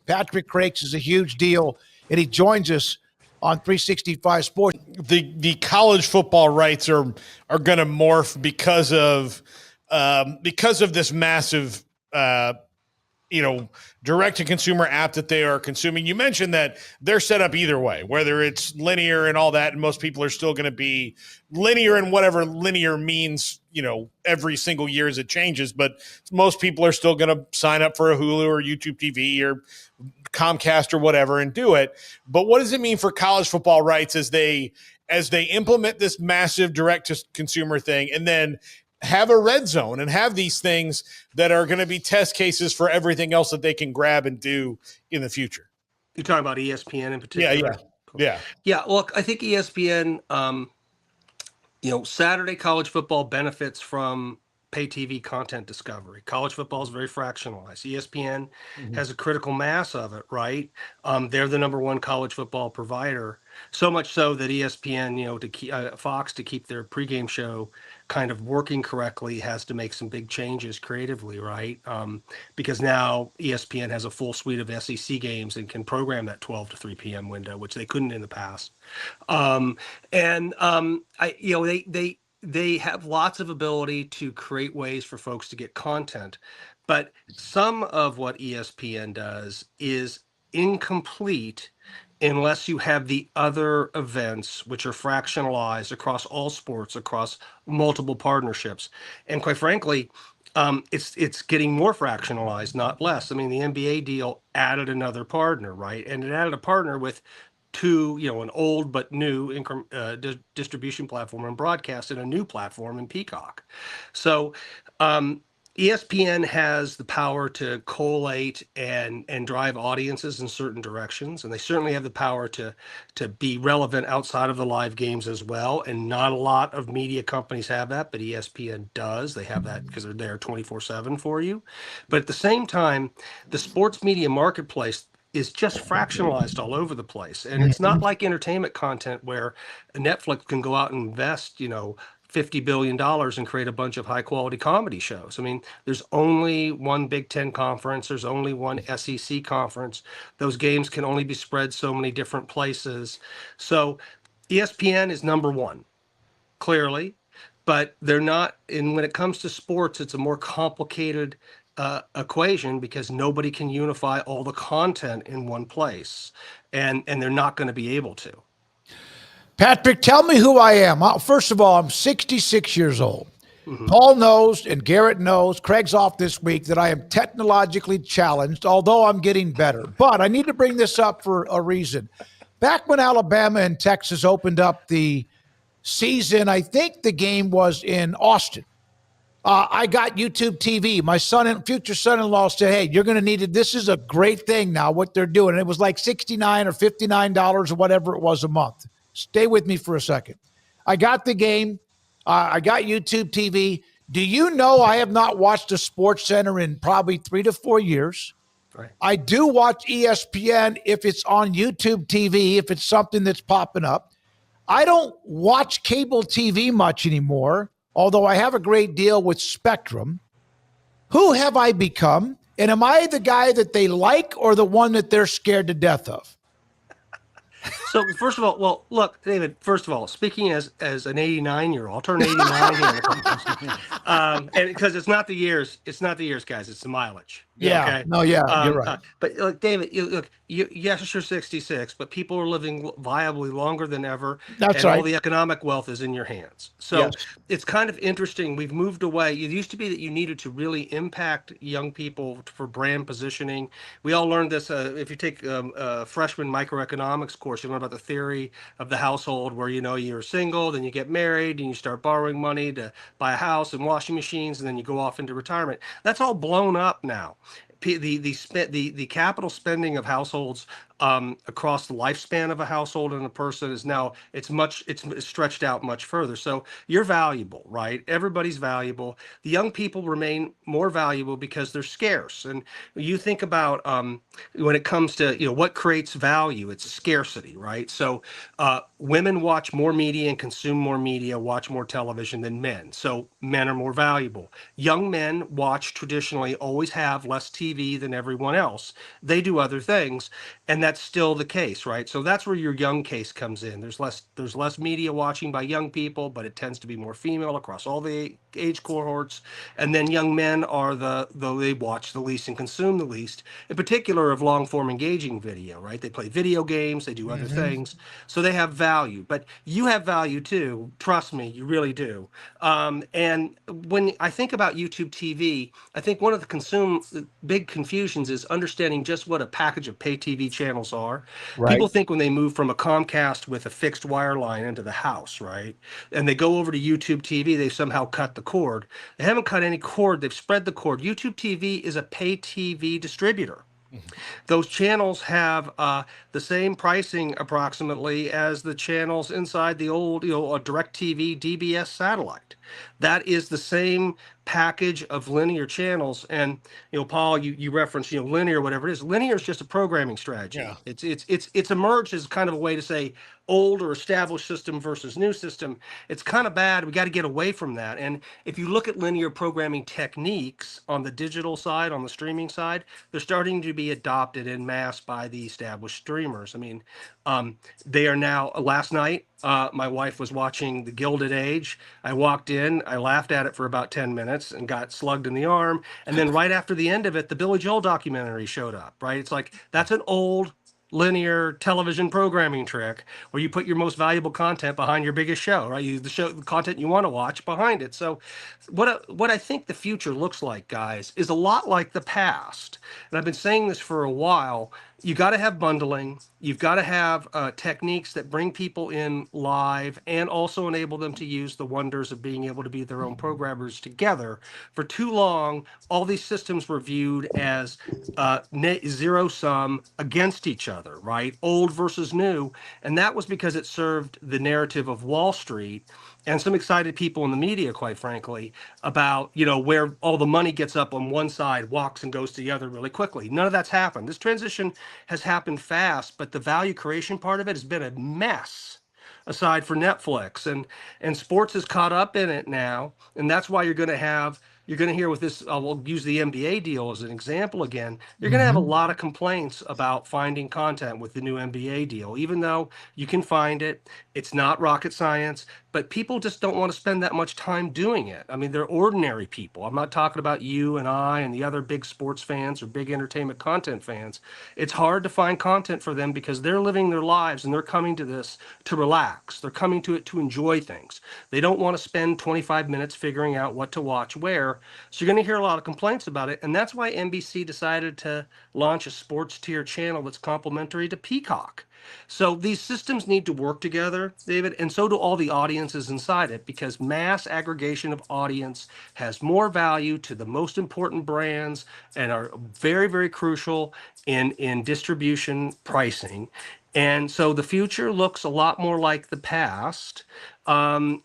Patrick Crakes is a huge deal, and he joins us on 365 Sports. The college football rights are going to morph because of this massive direct to consumer app that they are consuming. You mentioned that they're set up either way, whether it's linear and all that, and most people are still going to be linear, and whatever linear means, every single year as it changes, but most people are still going to sign up for a Hulu or YouTube TV or Comcast or whatever and do it. But what does it mean for college football rights as they implement this massive direct to consumer thing, and then have a red zone and have these things that are going to be test cases for everything else that they can grab and do in the future? You're talking about ESPN in particular? Yeah. Look, I think ESPN, Saturday college football benefits from pay TV content discovery. College football is very fractionalized. ESPN has a critical mass of it, right? They're the number one college football provider. So much so that ESPN, Fox, to keep their pregame show kind of working correctly, has to make some big changes creatively, right? Because now ESPN has a full suite of SEC games and can program that 12 to 3 p.m. window, which they couldn't in the past. They have lots of ability to create ways for folks to get content, but some of what ESPN does is incomplete unless you have the other events, which are fractionalized across all sports, across multiple partnerships. And quite frankly, it's getting more fractionalized, not less. I mean, the NBA deal added another partner, right? And it added a partner with two, an old but new distribution platform and broadcast, and a new platform in Peacock. So ESPN has the power to collate and drive audiences in certain directions, and they certainly have the power to be relevant outside of the live games as well. And not a lot of media companies have that, but ESPN does. They have that because they're there 24/7 for you. But at the same time, the sports media marketplace is just fractionalized all over the place. And it's not like entertainment content where Netflix can go out and invest, $50 billion and create a bunch of high quality comedy shows. I mean, there's only one Big Ten conference. There's only one SEC conference. Those games can only be spread so many different places. So ESPN is number one, clearly, but they're not. And when it comes to sports, it's a more complicated equation because nobody can unify all the content in one place, and they're not going to be able to. Patrick, tell me who I am. First of all, I'm 66 years old. Paul knows and Garrett knows, Craig's off this week, that I am technologically challenged, although I'm getting better. But I need to bring this up for a reason. Back when Alabama and Texas opened up the season, I think the game was in Austin. I got YouTube TV. My future son-in-law said, hey, you're going to need it. This is a great thing now, what they're doing. And it was like $69 or $59 or whatever it was a month. Stay with me for a second. I got the game. I got YouTube TV. Do you know I have not watched a Sports Center in probably 3 to 4 years? Right. I do watch ESPN if it's on YouTube TV, if it's something that's popping up. I don't watch cable TV much anymore, although I have a great deal with Spectrum. Who have I become? And am I the guy that they like or the one that they're scared to death of? So first of all, well, look, David, first of all, speaking as an 89-year-old, I'll turn 89 here in a couple months. And because it's not the years, guys, it's the mileage. Yeah. Okay? No, yeah, you're right. But look, David, yes, you're 66, but people are living viably longer than ever. That's and right. All the economic wealth is in your hands. So Yes. It's kind of interesting. We've moved away. It used to be that you needed to really impact young people for brand positioning. We all learned this. If you take a freshman microeconomics course, you learn about the theory of the household where, you're single, then you get married and you start borrowing money to buy a house and washing machines, and then you go off into retirement. That's all blown up now. The capital spending of households across the lifespan of a household and a person is now it's stretched out much further. So you're valuable, right? Everybody's valuable. The young people remain more valuable because they're scarce. And you think about when it comes to what creates value, it's scarcity, right? So women watch more media and consume more media, watch more television than men. So men are more valuable. Young men watch traditionally always have less TV than everyone else. They do other things, and that's still the case, right? So that's where your young case comes in. There's less media watching by young people, but it tends to be more female across all the age cohorts. And then young men are they watch the least and consume the least, in particular of long form engaging video, right? They play video games, they do other things, so they have value. But you have value too. Trust me, you really do. And when I think about YouTube TV, I think one of the big confusions is understanding just what a package of pay TV channels are. Right. People think when they move from a Comcast with a fixed wire line into the house, right, and they go over to YouTube TV, they somehow cut the cord. They haven't cut any cord. They've spread the cord. YouTube TV is a pay TV distributor. Those channels have the same pricing approximately as the channels inside the old, DirecTV DBS satellite. That is the same package of linear channels. And Paul, you referenced linear, whatever it is. Linear is just a programming strategy. Yeah. It's emerged as kind of a way to say old or established system versus new system. It's kind of bad. We got to get away from that. And if you look at linear programming techniques on the digital side, on the streaming side, they're starting to be adopted en masse by the established streamers. I mean, they are now. Last night, my wife was watching The Gilded Age. I walked in, I laughed at it for about 10 minutes and got slugged in the arm. And then right after the end of it, the Billy Joel documentary showed up, right? It's like, that's an old linear television programming trick where you put your most valuable content behind your biggest show, right? The content you want to watch behind it. So what I think the future looks like, guys, is a lot like the past. And I've been saying this for a while. You got to have bundling. You've got to have techniques that bring people in live and also enable them to use the wonders of being able to be their own programmers together. For too long, all these systems were viewed as zero sum against each other, right? Old versus new. And that was because it served the narrative of Wall Street and some excited people in the media, quite frankly, about, where all the money gets up on one side, walks and goes to the other really quickly. None of that's happened. This transition has happened fast, but the value creation part of it has been a mess, aside for Netflix. And sports is caught up in it now. And that's why you're going to hear with this, we'll use the NBA deal as an example again, you're going to have a lot of complaints about finding content with the new NBA deal, even though you can find it. It's not rocket science, but people just don't want to spend that much time doing it. I mean, they're ordinary people. I'm not talking about you and I and the other big sports fans or big entertainment content fans. It's hard to find content for them because they're living their lives and they're coming to this to relax. They're coming to it to enjoy things. They don't want to spend 25 minutes figuring out what to watch where. So you're going to hear a lot of complaints about it. And that's why NBC decided to launch a sports tier channel that's complementary to Peacock. So these systems need to work together, David, and so do all the audiences inside it, because mass aggregation of audience has more value to the most important brands and are very, very crucial in distribution pricing. And so the future looks a lot more like the past. And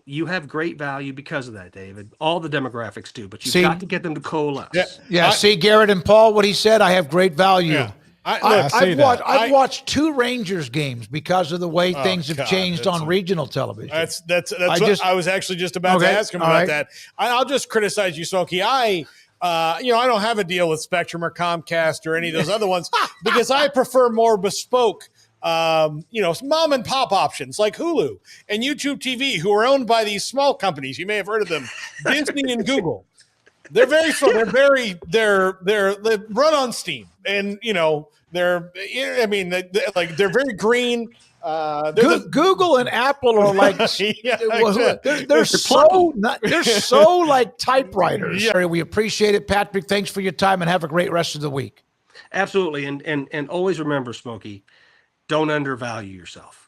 you have great value because of that, David. All the demographics do, but you've got to get them to coalesce. Yeah. See, Garrett and Paul, what he said, I have great value. Yeah. I've watched 2 Rangers games because of the way things have changed on regional television. That's I was actually just about to ask him about that. I'll just criticize you, Smokey. I don't have a deal with Spectrum or Comcast or any of those other ones because I prefer more bespoke, mom and pop options like Hulu and YouTube TV, who are owned by these small companies. You may have heard of them, Disney and Google. They're very slow. They're run on Steam, and they're very green. Google and Apple are like they're so like typewriters. Yeah. We appreciate it, Patrick. Thanks for your time, and have a great rest of the week. Absolutely, and always remember, Smokey, don't undervalue yourself.